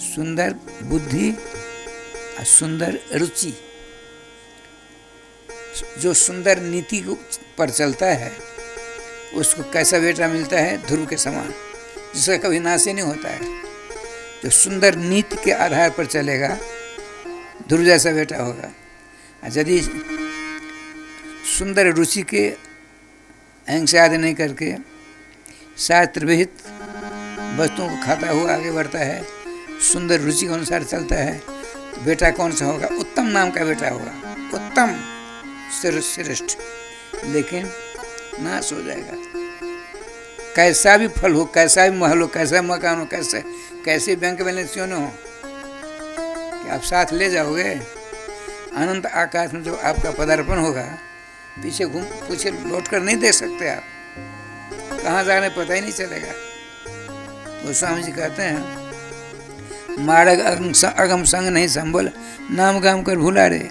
सुंदर बुद्धि और सुंदर रुचि। जो सुंदर नीति पर चलता है उसको कैसा बेटा मिलता है? ध्रुव के समान, जिसका कभी नाश ही नहीं होता है। जो सुंदर नीति के आधार पर चलेगा ध्रुव जैसा बेटा होगा। यदि सुंदर रुचि के अहंग से आदि नहीं करके शास्त्र विहित वस्तुओं को खाता हुआ आगे बढ़ता है, सुंदर रुचि के अनुसार चलता है, तो बेटा कौन सा होगा? उत्तम नाम का बेटा होगा, उत्तम श्रेष्ठ। लेकिन नाश हो जाएगा। कैसा भी फल हो, कैसा भी महल हो, कैसा मकान हो, कैसे बैंक बैलेंस क्यों न हो, कि आप साथ ले जाओगे? अनंत आकाश में जब आपका पदार्पण होगा, पीछे लौट कर नहीं देख सकते आप। कहाँ जा रहे पता ही नहीं चलेगा। वो स्वामी जी कहते हैं, मार्ग अगम संग नहीं संभल, नाम गाम कर भुला रे।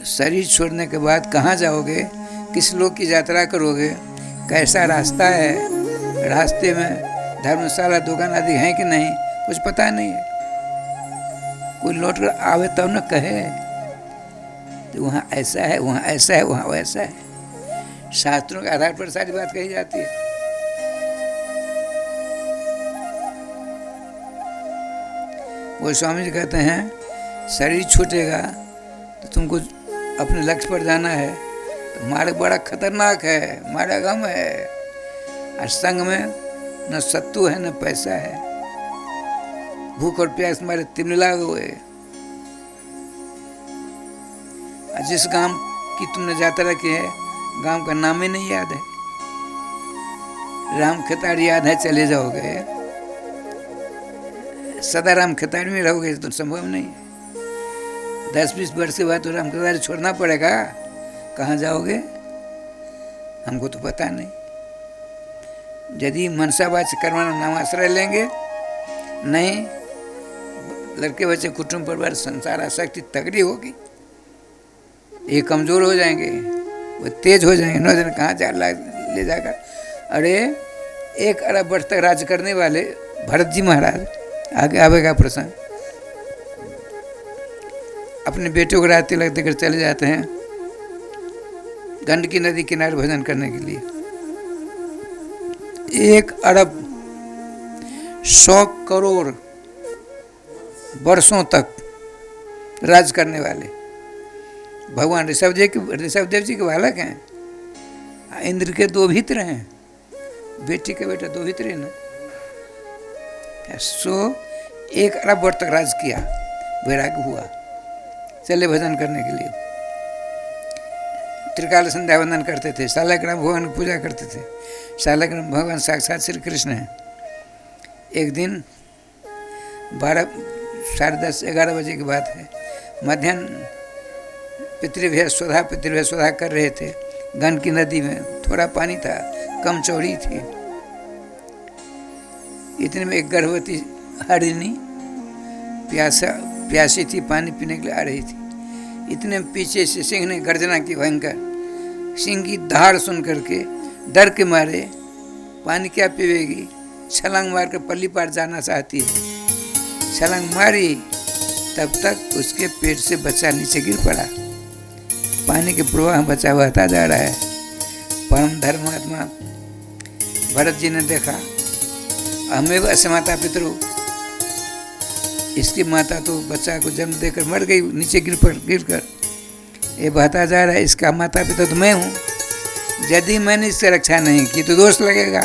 शरीर छोड़ने के बाद कहाँ जाओगे? किस लोक की यात्रा करोगे? कैसा रास्ता है? रास्ते में धर्मशाला दुकान आदि हैं कि नहीं, कुछ पता नहीं है। कोई लौट कर आवे तब न कहे तो वहाँ ऐसा है, वहाँ ऐसा है, वहाँ वैसा है। शास्त्रों के आधार पर सारी बात कही जाती है। वो स्वामी जी कहते हैं, शरीर छूटेगा तो तुमको अपने लक्ष्य पर जाना है, तो मार्ग बड़ा खतरनाक है, मार्ग गम है। और संग में न सत्तू है न पैसा है, भूख और प्यास मारे तिमिला हुए। जिस गांव की तुमने यात्रा की है, गांव का नाम ही नहीं याद है। राम खेताड़ी याद है, चले जाओगे। सदा राम खेताड़ी में रहोगे तो संभव नहीं है। 10-20 वर्ष के बाद तो राम खेताड़ी छोड़ना पड़ेगा। कहाँ जाओगे? हमको तो पता नहीं। यदि मनसाबाद से करवाना नाम आश्रय लेंगे, नहीं लड़के बच्चे कुटुंब परिवार संसार आसक्ति तगड़ी होगी, ये कमजोर हो जाएंगे, वो तेज हो जाएंगे। 9 दिन कहाँ ले जाकर। अरे 1 अरब वर्ष तक राज्य करने वाले भरत जी महाराज, आगे आवेगा प्रसंग, अपने बेटों को रात तिलक देकर चले जाते हैं गंडकी नदी किनारे भजन करने के लिए। 1 अरब 100 करोड़ वर्षों तक राज करने वाले भगवान ऋषभ देव जी के बालक हैं। इंद्र के 2 भित्र हैं, बेटी के बेटा 2 भित्र है ना। 1 अरब वर्ष तक राज किया, वैराग्य हुआ, चले भजन करने के लिए। त्रिकाल संध्या वंदन करते थे, शालग्राम भगवान की पूजा करते थे। शालग्राम भगवान साक्षात श्री कृष्ण हैं। एक दिन 10:30-11 बजे की बात है, मध्याह्न पितृभ्य स्वधा कर रहे थे। गंडकी नदी में थोड़ा पानी था, कम चौड़ी थी। इतने में एक गर्भवती हरिणी प्यासी थी, पानी पीने के लिए आ रही थी। इतने में पीछे से सिंह ने गर्जना की भयंकर। सिंह की धार सुन करके डर के मारे पानी क्या पीवेगी, छलांग मार कर पल्ली पार जाना चाहती है। छलांग मारी, तब तक उसके पेट से बच्चा नीचे गिर पड़ा। पानी के प्रवाह बचा बहता जा रहा है। परम धर्मात्मा भरत जी ने देखा, हमें अस्य माता पितरु, इसकी माता तो बच्चा को जन्म देकर मर गई, नीचे गिर कर ये बहता जा रहा है। इसका माता पिता तो मैं हूँ। यदि मैंने इसकी रक्षा नहीं की तो दोष लगेगा।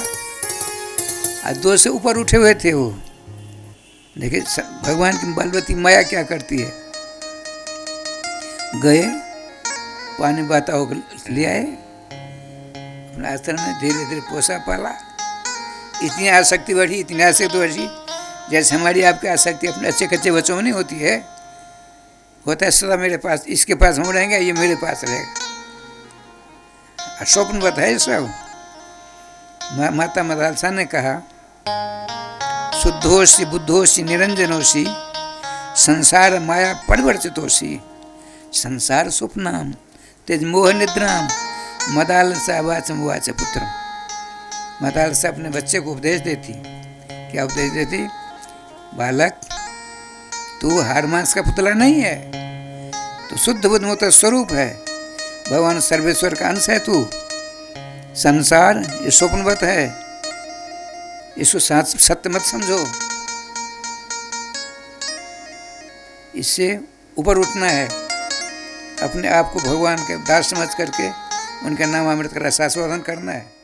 और दोष से ऊपर उठे हुए थे वो। देखिए भगवान की बलवती माया क्या करती है। गए, पानी बहता होकर ले आए, अपने आश्रम में धीरे धीरे पोसा पाला। इतनी आसक्ति बढ़ी, इतनी आसक्ति बढ़ी, जैसे हमारी आपकी आसक्ति अपने अच्छे कच्चे बच्चों में नहीं होती है। होता है सदा मेरे पास, इसके पास हम रहेंगे, ये मेरे पास रहेगा। स्वप्न बताए सब। माता मदालसा ने कहा, शुद्धोषि बुद्धोषि निरंजनोषि संसार माया परिवर्तितोषि। संसार स्वप्नाम तेज मोह निद्राम मदालसा वाचम वाच पुत्रम। मदालसा अपने बच्चे को उपदेश देती। क्या उपदेश देती? बालक, तू हार मांस का पुतला नहीं है, तो शुद्ध बुद्ध मुक्त स्वरूप है। भगवान सर्वेश्वर का अंश है तू। संसार ये स्वप्नवत है, इसको सत्य मत समझो। इससे ऊपर उठना है, अपने आप को भगवान के दास समझ करके उनके नाम अमृत का रसास्वादन करना है।